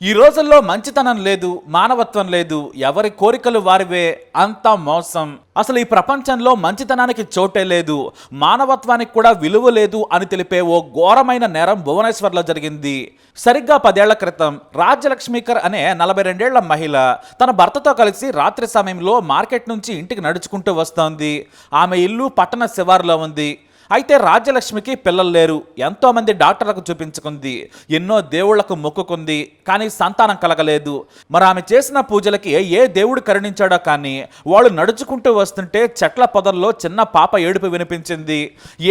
ఈ రోజుల్లో మంచితనం లేదు, మానవత్వం లేదు, ఎవరి కోరికలు వారివే, అంతా మోసం. అసలు ఈ ప్రపంచంలో మంచితనానికి చోటే లేదు, మానవత్వానికి కూడా విలువ లేదు అని తెలిపే ఓ ఘోరమైన నేరం భువనేశ్వర్లో జరిగింది. సరిగ్గా 10 ఏళ్ల క్రితం రాజ్యలక్ష్మీకర్ అనే 42 ఏళ్ల మహిళ తన భర్తతో కలిసి రాత్రి సమయంలో మార్కెట్ నుంచి ఇంటికి నడుచుకుంటూ వస్తోంది. ఆమె ఇల్లు పట్టణ శివారులో ఉంది. అయితే రాజ్యలక్ష్మికి పిల్లలు లేరు. ఎంతోమంది డాక్టర్లకు చూపించుకుంది, ఎన్నో దేవుళ్లకు మొక్కుకుంది, కానీ సంతానం కలగలేదు. మరి ఆమె చేసిన పూజలకి ఏ దేవుడు కరుణించాడో కానీ వాళ్ళు నడుచుకుంటూ వస్తుంటే చెట్ల పొదల్లో చిన్న పాప ఏడుపు వినిపించింది.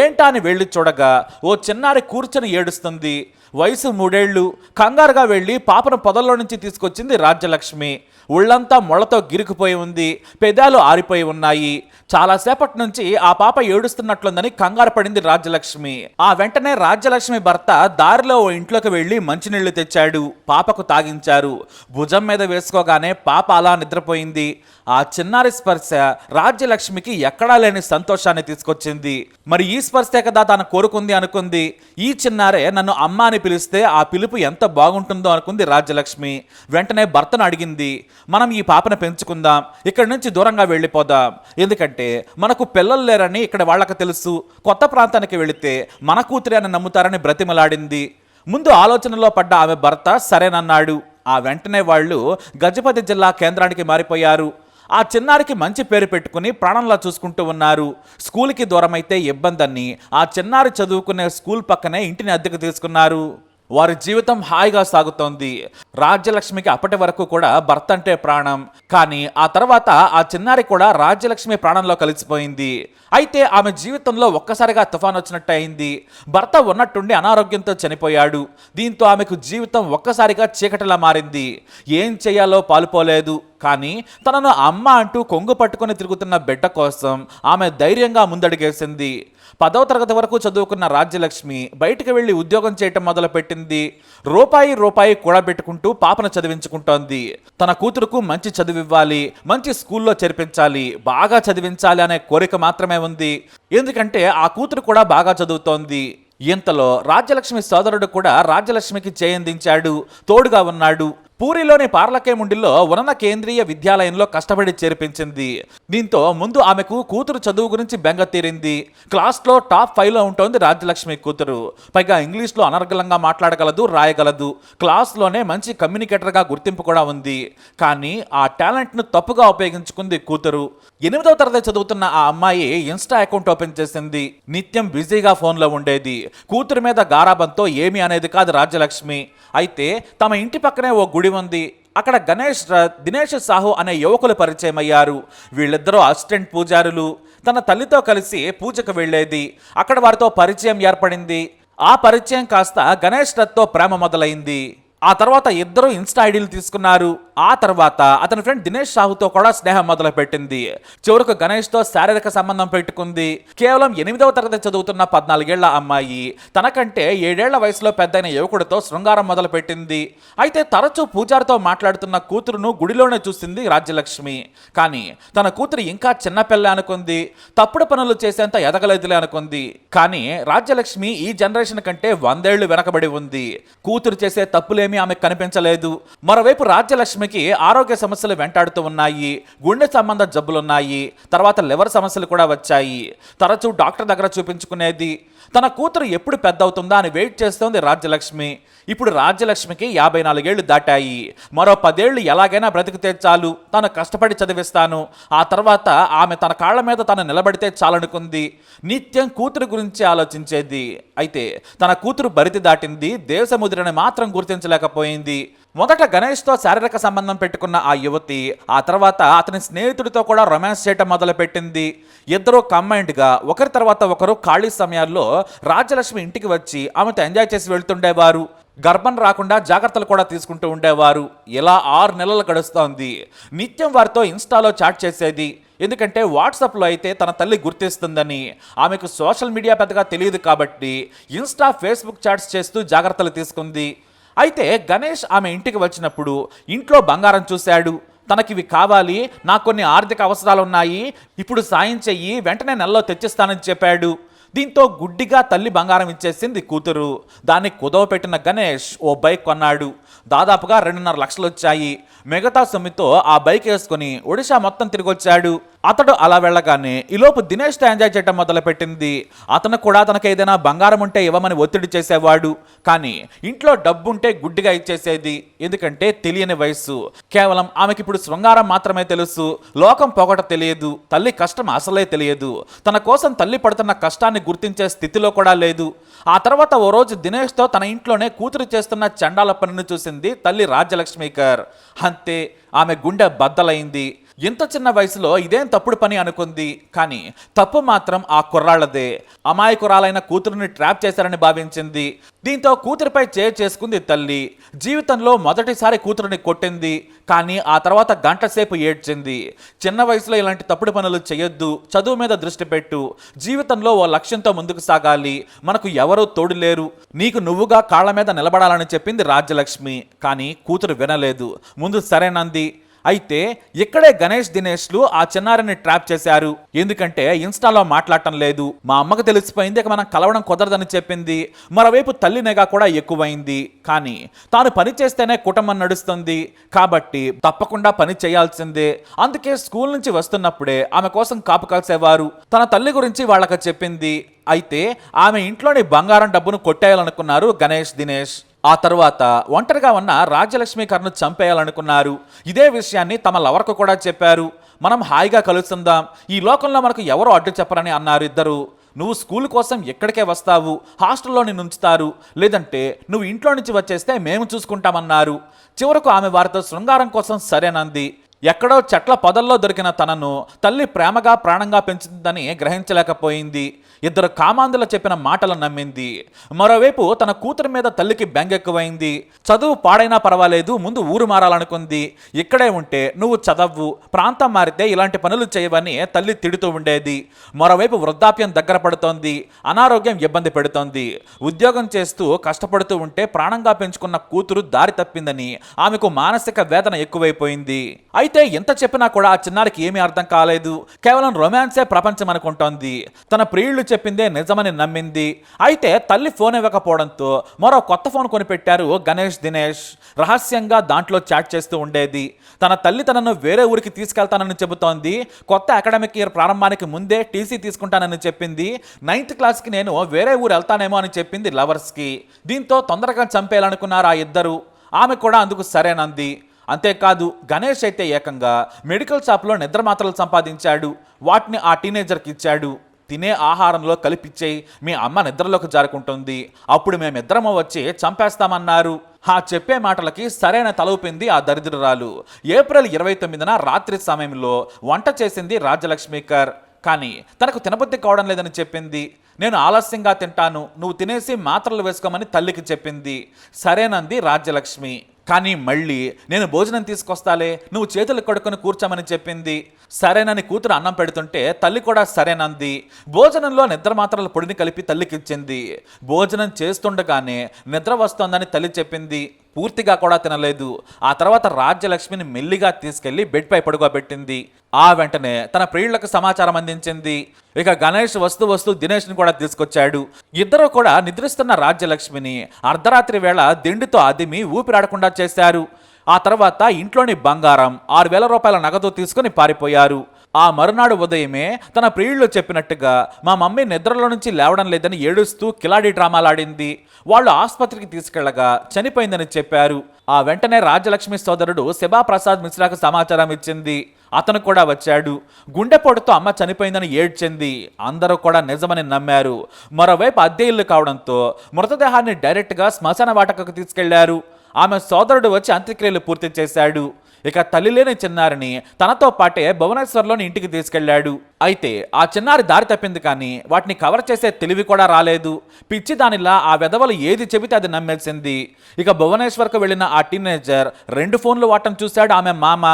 ఏంటా అని వెళ్ళి చూడగా ఓ చిన్నారి కూర్చొని ఏడుస్తుంది. వయసు 3 ఏళ్ళు. కంగారుగా వెళ్ళి పాపను పొదల్లో నుంచి తీసుకొచ్చింది రాజ్యలక్ష్మి. ఒళ్ళంతా మొళ్ళతో గిరికిపోయి ఉంది, పెదాలు ఆరిపోయి ఉన్నాయి. చాలాసేపటి నుంచి ఆ పాప ఏడుస్తున్నట్లుందని కంగారు పడింది రాజ్యలక్ష్మి. ఆ వెంటనే రాజ్యలక్ష్మి భర్త దారిలో ఓ ఇంట్లోకి వెళ్ళి మంచినీళ్లు తెచ్చాడు. పాపకు తాగించారు. భుజం మీద వేసుకోగానే పాప అలా నిద్రపోయింది. ఆ చిన్నారి స్పర్శ రాజ్యలక్ష్మికి ఎక్కడా లేని సంతోషాన్ని తీసుకొచ్చింది. మరి ఈ స్పర్శే కదా తాను కోరుకుంది అనుకుంది. ఈ చిన్నారే నన్ను అమ్మ అని పిలిస్తే ఆ పిలుపు ఎంత బాగుంటుందో అనుకుంది రాజ్యలక్ష్మి. వెంటనే భర్తను అడిగింది, మనం ఈ పాపను పెంచుకుందాం, ఇక్కడి నుంచి దూరంగా వెళ్ళిపోదాం, ఎందుకంటే మనకు పిల్లలు లేరని ఇక్కడ వాళ్ళకి తెలుసు, కొత్త ప్రాంతానికి వెళితే మన కూతురే అని నమ్ముతారని బ్రతిమలాడింది. ముందు ఆలోచనలో పడ్డ ఆమె భర్త సరేనన్నాడు. ఆ వెంటనే వాళ్ళు గజపతి జిల్లా కేంద్రానికి మారిపోయారు. ఆ చిన్నారికి మంచి పేరు పెట్టుకుని ప్రాణంలా చూసుకుంటూ ఉన్నారు. స్కూల్కి దూరమైతే ఇబ్బందని ఆ చిన్నారి చదువుకునే స్కూల్ పక్కనే ఇంటిని అద్దెకు తీసుకున్నారు. వారి జీవితం హాయిగా సాగుతోంది. రాజ్యలక్ష్మికి అప్పటి వరకు కూడా భర్త అంటే ప్రాణం, కానీ ఆ తర్వాత ఆ చిన్నారి కూడా రాజ్యలక్ష్మి ప్రాణంలో కలిసిపోయింది. అయితే ఆమె జీవితంలో ఒక్కసారిగా తుఫాన్ వచ్చినట్టు అయింది. భర్త ఉన్నట్టుండి అనారోగ్యంతో చనిపోయాడు. దీంతో ఆమెకు జీవితం ఒక్కసారిగా చీకటిలా మారింది. ఏం చేయాలో పాలుపోలేదు. కానీ తనను అమ్మ అంటూ కొంగు పట్టుకుని తిరుగుతున్న బిడ్డ కోసం ఆమె ధైర్యంగా ముందడుగేసింది. 10వ తరగతి వరకు చదువుకున్న రాజ్యలక్ష్మి బయటికి వెళ్ళి ఉద్యోగం చేయటం మొదలుపెట్టింది. రూపాయి కూడబెట్టుకుంటూ పాపను చదివించుకుంటోంది. తన కూతురుకు మంచి చదివివ్వాలి, మంచి స్కూల్లో చేర్పించాలి, బాగా చదివించాలి అనే కోరిక మాత్రమే ఉంది. ఎందుకంటే ఆ కూతురు కూడా బాగా చదువుతోంది. ఇంతలో రాజ్యలక్ష్మి సోదరుడు కూడా రాజ్యలక్ష్మికి చేయందించాడు, తోడుగా ఉన్నాడు. పూరిలోని పార్లకేముండిలో ఉన్నత కేంద్రీయ విద్యాలయంలో కష్టపడి చేర్పించింది. దీంతో ముందు ఆమెకు కూతురు చదువు గురించి బెంగ తీరింది. క్లాస్లో టాప్ 5లో ఉంటుంది రాజ్యలక్ష్మి కూతురు. పైగా ఇంగ్లీష్లో అనర్గళంగా మాట్లాడగలదు, రాయగలదు. క్లాస్లోనే మంచి కమ్యూనికేటర్గా గుర్తింపు కూడా ఉంది. కానీ ఆ టాలెంట్ను తప్పుగా ఉపయోగించుకుంది కూతురు. 8వ తరగతి చదువుతున్న ఆ అమ్మాయి ఇన్స్టా అకౌంట్ ఓపెన్ చేసింది. నిత్యం బిజీగా ఫోన్లో ఉండేది. కూతురు మీద గారాబంతో ఏమీ అనేది కాదు రాజ్యలక్ష్మి. అయితే తమ ఇంటి పక్కనే ఓ గుడి ఉంది. అక్కడ గణేష్ రథ్, దినేష్ సాహు అనే యువకులు పరిచయం అయ్యారు. వీళ్ళిద్దరూ అసిస్టెంట్ పూజారులు. తన తల్లితో కలిసి పూజకు వెళ్లేది. అక్కడ వారితో పరిచయం ఏర్పడింది. ఆ పరిచయం కాస్త గణేష్ రథ్తో ప్రేమ మొదలైంది. ఆ తర్వాత ఇద్దరు ఇన్స్టా ఐడీలు తీసుకున్నారు. ఆ తర్వాత అతని ఫ్రెండ్ దినేష్ సాహుతో కూడా స్నేహం మొదలు పెట్టింది. చివరకు గణేష్తో శారీరక సంబంధం పెట్టుకుంది. కేవలం 8వ తరగతి చదువుతున్న 14 ఏళ్ల అమ్మాయి తనకంటే 7 ఏళ్ల వయసులో పెద్దయిన యువకుడితో శృంగారం మొదలు పెట్టింది. అయితే తరచూ పూజారితో మాట్లాడుతున్న కూతురును గుడిలోనే చూసింది రాజ్యలక్ష్మి. కానీ తన కూతురు ఇంకా చిన్నపిల్ల అనుకుంది. తప్పుడు పనులు చేసేంత ఎదగలేదులే అనుకుంది. కానీ రాజ్యలక్ష్మి ఈ జనరేషన్ కంటే 100 ఏళ్లు వెనకబడి ఉంది. కూతురు చేసే తప్పులేమీ ఆమెకు కనిపించలేదు. మరోవైపు రాజ్యలక్ష్మికి ఆరోగ్య సమస్యలు వెంటాడుతూ ఉన్నాయి. గుండె సంబంధ జబ్బులున్నాయి. తర్వాత లివర్ సమస్యలు కూడా వచ్చాయి. తరచూ డాక్టర్ దగ్గర చూపించుకునేది. తన కూతురు ఎప్పుడు పెద్ద అవుతుందా అని వెయిట్ చేస్తోంది రాజ్యలక్ష్మి. ఇప్పుడు రాజ్యలక్ష్మికి 54 ఏళ్లు దాటాయి. మరో 10 ఏళ్లు ఎలాగైనా బ్రతికితే చాలు, తాను కష్టపడి చదివిస్తాను, ఆ తర్వాత ఆమె తన కాళ్ల మీద తాను నిలబడితే చాలనుకుంది. నిత్యం కూతురు గురించి ఆలోచించేది. అయితే తన కూతురు బరితి దాటింది, దేశముద్రని మాత్రం గుర్తించలేకపోయింది. మొదట గణేష్తో శారీరక సంబంధం పెట్టుకున్న ఆ యువతి ఆ తర్వాత అతని స్నేహితుడితో కూడా రొమాన్స్ చేయటం మొదలుపెట్టింది. ఇద్దరూ కంబైన్డ్గా ఒకరి తర్వాత ఒకరు ఖాళీ సమయాల్లో రాజ్యలక్ష్మి ఇంటికి వచ్చి ఆమెతో ఎంజాయ్ చేసి వెళ్తుండేవారు. గర్భం రాకుండా జాగ్రత్తలు కూడా తీసుకుంటూ ఉండేవారు. ఇలా 6 నెలలు గడుస్తోంది. నిత్యం వారితో ఇన్స్టాలో చాట్ చేసేది. ఎందుకంటే వాట్సాప్లో అయితే తన తల్లి గుర్తిస్తుందని. ఆమెకు సోషల్ మీడియా పెద్దగా తెలియదు కాబట్టి ఇన్స్టా, ఫేస్బుక్ చాట్స్ చేస్తూ జాగ్రత్తలు తీసుకుంది. అయితే గణేష్ ఆమె ఇంటికి వచ్చినప్పుడు ఇంట్లో బంగారం చూశాడు. తనకివి కావాలి, నాకు కొన్ని ఆర్థిక అవసరాలు ఉన్నాయి, ఇప్పుడు సాయం చెయ్యి, వెంటనే నెలలో తెచ్చిస్తానని చెప్పాడు. దీంతో గుడ్డిగా తల్లి బంగారం ఇచ్చేసింది కూతురు. దాన్ని కుదవపెట్టిన గణేష్ ఓ బైక్ కొన్నాడు. దాదాపుగా 2.5 లక్షలు వచ్చాయి. మిగతా సొమ్మితో ఆ బైక్ వేసుకుని ఒడిశా మొత్తం తిరిగొచ్చాడు. అతడు అలా వెళ్ళగానే ఈలోపు దినేష్ తో ఎంజాయ్ చేయడం మొదలుపెట్టింది. అతను కూడా తనకు ఏదైనా బంగారం ఉంటే ఇవ్వమని ఒత్తిడి చేసేవాడు. కానీ ఇంట్లో డబ్బుంటే గుడ్డిగా ఇచ్చేసేది. ఎందుకంటే తెలియని వయసు. కేవలం ఆమెకి ఇప్పుడు శృంగారం మాత్రమే తెలుసు. లోకం పొగట తెలియదు. తల్లి కష్టం అసలే తెలియదు. తన కోసం తల్లి పడుతున్న కష్టాన్ని గుర్తించే స్థితిలో కూడా లేదు. ఆ తర్వాత ఓ రోజు దినేష్తో తన ఇంట్లోనే కూతురు చేస్తున్న చండాల పనిని చూసింది తల్లి రాజ్యలక్ష్మీకర్. అంతే, ఆమె గుండె బద్దలైంది. ఇంత చిన్న వయసులో ఇదేం తప్పుడు పని అనుకుంది. కానీ తప్పు మాత్రం ఆ కుర్రాళ్లదే. అమాయకురాలైన కూతురుని ట్రాప్ చేశారని భావించింది. దీంతో కూతురిపై చేసుకుంది తల్లి. జీవితంలో మొదటిసారి కూతురుని కొట్టింది. కానీ ఆ తర్వాత గంట సేపు ఏడ్చింది. చిన్న వయసులో ఇలాంటి తప్పుడు పనులు చేయొద్దు, చదువు మీద దృష్టి పెట్టు, జీవితంలో ఓ లక్ష్యంతో ముందుకు సాగాలి, మనకు ఎవరూ తోడు లేరు, నీకు నువ్వుగా కాళ్ల మీద నిలబడాలని చెప్పింది రాజ్యలక్ష్మి. కానీ కూతురు వినలేదు. ముందు సరేనంది. అయితే ఇక్కడే గణేష్ దినేష్లు ఆ చిన్నారిని ట్రాప్ చేశారు. ఎందుకంటే ఇన్స్టాలో మాట్లాడటం లేదు. మా అమ్మకు తెలిసిపోయింది, ఇక మనం కలవడం కుదరదని చెప్పింది. మరోవైపు తల్లి నిఘా కూడా ఎక్కువైంది. కానీ తాను పని చేస్తేనే కుటుంబం నడుస్తుంది కాబట్టి తప్పకుండా పని చేయాల్సిందే. అందుకే స్కూల్ నుంచి వస్తున్నప్పుడే ఆమె కోసం కాపు కాల్సేవారు. తన తల్లి గురించి వాళ్ళకి చెప్పింది. అయితే ఆమె ఇంట్లోని బంగారం డబ్బును కొట్టేయాలనుకున్నారు గణేష్ దినేష్. ఆ తర్వాత ఒంటరిగా ఉన్న రాజ్యలక్ష్మీకర్ను చంపేయాలనుకున్నారు. ఇదే విషయాన్ని తమ లవర్కు కూడా చెప్పారు. మనం హాయిగా కలుస్తుందాం, ఈ లోకంలో మనకు ఎవరో అడ్డు చెప్పరని అన్నారు ఇద్దరు. నువ్వు స్కూల్ కోసం ఎక్కడికే వస్తావు, హాస్టల్లో నిన్ను ఉంచుతారు, లేదంటే నువ్వు ఇంట్లో నుంచి వచ్చేస్తే మేము చూసుకుంటామన్నారు. చివరకు ఆమె వారితో శృంగారం కోసం సరేనంది. ఎక్కడో చెట్ల పొదల్లో దొరికిన తనను తల్లి ప్రేమగా ప్రాణంగా పెంచుతుందని గ్రహించలేకపోయింది. ఇద్దరు కామాంధుల చెప్పిన మాటలు నమ్మింది. మరోవైపు తన కూతురి మీద తల్లికి బెంగెక్కువైంది. చదువు పాడైనా పర్వాలేదు, ముందు ఊరు మారాలనుకుంది. ఇక్కడే ఉంటే నువ్వు చదవు, ప్రాంతం మారితే ఇలాంటి పనులు చేయవని తల్లి తిడుతూ ఉండేది. మరోవైపు వృద్ధాప్యం దగ్గర పడుతోంది. అనారోగ్యం ఇబ్బంది పెడుతోంది. ఉద్యోగం చేస్తూ కష్టపడుతూ ఉంటే ప్రాణంగా పెంచుకున్న కూతురు దారి తప్పిందని ఆమెకు మానసిక వేదన ఎక్కువైపోయింది. అయితే ఎంత చెప్పినా కూడా ఆ చిన్నారికి ఏమీ అర్థం కాలేదు. కేవలం రొమాన్సే ప్రపంచం అనుకుంటోంది. తన ప్రియుళ్ళు చెప్పిందే నిజమని నమ్మింది. అయితే తల్లి ఫోన్ ఇవ్వకపోవడంతో మరో కొత్త ఫోన్ కొనిపెట్టారు గణేష్ దినేష్. రహస్యంగా దాంట్లో చాట్ చేస్తూ ఉండేది. తన తల్లి తనను వేరే ఊరికి తీసుకెళ్తానని చెబుతోంది. కొత్త అకాడమిక్ ఇయర్ ప్రారంభానికి ముందే టీసీ తీసుకుంటానని చెప్పింది. 9th క్లాస్కి నేను వేరే ఊరు వెళ్తానేమో అని చెప్పింది లవర్స్కి. దీంతో తొందరగా చంపేయాలనుకున్నారు ఆ ఇద్దరు. ఆమె కూడా అందుకు సరేనంది. అంతేకాదు గణేష్ అయితే ఏకంగా మెడికల్ షాప్లో నిద్ర మాత్రలు సంపాదించాడు. వాటిని ఆ టీనేజర్కి ఇచ్చాడు. తినే ఆహారంలో కలిపిచ్చేయి, మీ అమ్మ నిద్రలోకి జారుకుంటుంది, అప్పుడు మేమిద్దరము వచ్చి చంపేస్తామన్నారు. ఆ చెప్పే మాటలకి సరైన తలూపింది ఆ దరిద్రురాలు. ఏప్రిల్ 29న రాత్రి సమయంలో వంట చేసింది రాజ్యలక్ష్మీకర్. కానీ తనకు తినబుద్ధి కావడం లేదని చెప్పింది. నేను ఆలస్యంగా తింటాను, నువ్వు తినేసి మాత్రలు వేసుకోమని తల్లికి చెప్పింది. సరేనంది రాజ్యలక్ష్మి. కానీ మళ్ళీ నేను భోజనం తీసుకొస్తాలే, నువ్వు చేతులు కడుక్కొని కూర్చోమని చెప్పింది. సరేనని కూతురు అన్నం పెడుతుంటే తల్లి కూడా సరేనంది. భోజనంలో నిద్ర మాత్రల పొడిని కలిపి తల్లికిచ్చింది. భోజనం చేస్తుండగానే నిద్ర వస్తోందని తల్లి చెప్పింది. పూర్తిగా కూడా తినలేదు. ఆ తర్వాత రాజ్యలక్ష్మిని మెల్లిగా తీసుకెళ్లి బెడ్పై పడుకోబెట్టింది. ఆ వెంటనే తన ప్రియులకు సమాచారం అందించింది. ఇక గణేష్ వస్తూ దినేష్ని కూడా తీసుకొచ్చాడు. ఇద్దరు కూడా నిద్రిస్తున్న రాజ్యలక్ష్మిని అర్ధరాత్రి వేళ దిండితో అదిమి ఊపిరాడకుండా చేశారు. ఆ తర్వాత ఇంట్లోని బంగారం 6,000 రూపాయల నగదు తీసుకుని పారిపోయారు. ఆ మరునాడు ఉదయమే తన ప్రియుళ్ళు చెప్పినట్టుగా మా మమ్మీ నిద్రలో నుంచి లేవడం లేదని ఏడుస్తూ కిలాడి డ్రామాలాడింది. వాళ్ళు ఆసుపత్రికి తీసుకెళ్లగా చనిపోయిందని చెప్పారు. ఆ వెంటనే రాజ్యలక్ష్మి సోదరుడు శివాప్రసాద్ మిశ్రాకు సమాచారం ఇచ్చింది. అతను కూడా వచ్చాడు. గుండెపోటుతో అమ్మ చనిపోయిందని ఏడ్చింది. అందరూ కూడా నిజమని నమ్మారు. మరోవైపు అద్దె ఇల్లు కావడంతో మృతదేహాన్ని డైరెక్ట్గా శ్మశాన వాటకకు తీసుకెళ్లారు. ఆమె సోదరుడు వచ్చి అంత్యక్రియలు పూర్తి చేశాడు. ఇక తల్లి లేని చిన్నారిని తనతో పాటే భువనేశ్వర్లోని ఇంటికి తీసుకెళ్లాడు. అయితే ఆ చిన్నారి దారి తప్పింది, కానీ వాటిని కవర్ చేసే తెలివి కూడా రాలేదు. పిచ్చి దానిలా ఆ వెధవలు ఏది చెబితే అది నమ్మేసింది. ఇక భువనేశ్వర్కు వెళ్ళిన ఆ టీనేజర్ 2 ఫోన్లు వాడటం చూశాడు ఆమె మామ.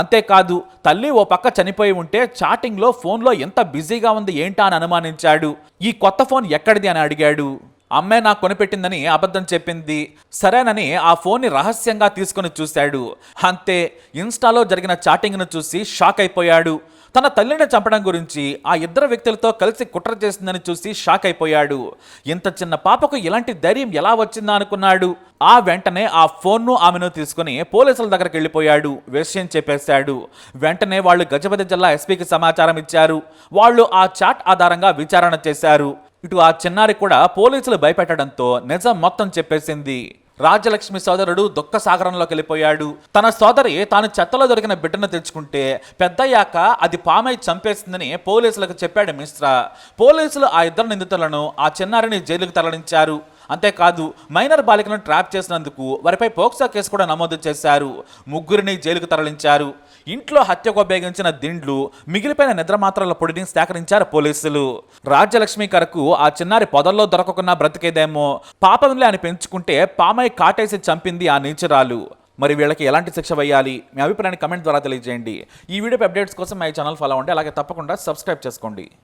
అంతేకాదు తల్లి ఓ పక్క చనిపోయి ఉంటే చాటింగ్లో ఫోన్లో ఎంత బిజీగా ఉంది ఏంటా అని అనుమానించాడు. ఈ కొత్త ఫోన్ ఎక్కడిది అని అడిగాడు. అమ్మే నాకు కొనిపెట్టిందని అబద్ధం చెప్పింది. సరేనని ఆ ఫోన్ని రహస్యంగా తీసుకుని చూశాడు. అంతే, ఇన్స్టాలో జరిగిన చాటింగ్ను చూసి షాక్ అయిపోయాడు. తన తల్లిని చంపడం గురించి ఆ ఇద్దరు వ్యక్తులతో కలిసి కుట్ర చేసిందని చూసి షాక్ అయిపోయాడు. ఇంత చిన్న పాపకు ఇలాంటి ధైర్యం ఎలా వచ్చిందా అనుకున్నాడు. ఆ వెంటనే ఆ ఫోన్ను ఆమెను తీసుకుని పోలీసుల దగ్గరికి వెళ్ళిపోయాడు. విషయం చెప్పేశాడు. వెంటనే వాళ్ళు గజపతి జిల్లా ఎస్పీకి సమాచారం ఇచ్చారు. వాళ్ళు ఆ చాట్ ఆధారంగా విచారణ చేశారు. ఇటు ఆ చిన్నారి కూడా పోలీసులు భయపెట్టడంతో నిజం మొత్తం చెప్పేసింది. రాజ్యలక్ష్మి సోదరుడు దుఃఖ సాగరంలోకి వెళ్ళిపోయాడు. తన సోదరి తాను చెత్తలో దొరికిన బిడ్డను తెచ్చుకుంటే పెద్దయ్యాక అది పామై చంపేస్తుందని పోలీసులకు చెప్పాడు మిశ్రా. పోలీసులు ఆ ఇద్దరు నిందితులను ఆ చిన్నారిని జైలుకు తరలించారు. అంతేకాదు మైనర్ బాలికను ట్రాప్ చేసినందుకు వారిపై పోక్సో కేసు కూడా నమోదు చేశారు. ముగ్గురిని జైలుకు తరలించారు. ఇంట్లో హత్యకు ఉపయోగించిన దిండ్లు, మిగిలిపోయిన నిద్రమాత్రల పొడిని సేకరించారు పోలీసులు. రాజ్యలక్ష్మి కరకు ఆ చిన్నారి పొదల్లో దొరకకున్నా బ్రతికేదేమో, పాపంలే అని పెంచుకుంటే పామై కాటేసి చంపింది ఆ నీచురాలు. మరి వీళ్ళకి ఎలాంటి శిక్ష వేయాలి? మీ అభిప్రాయాన్ని కమెంట్ ద్వారా తెలియజేయండి. ఈ వీడియో అప్డేట్స్ కోసం మా ఛానల్ ఫాలో అవ్వండి. అలాగే తప్పకుండా సబ్స్క్రైబ్ చేసుకోండి.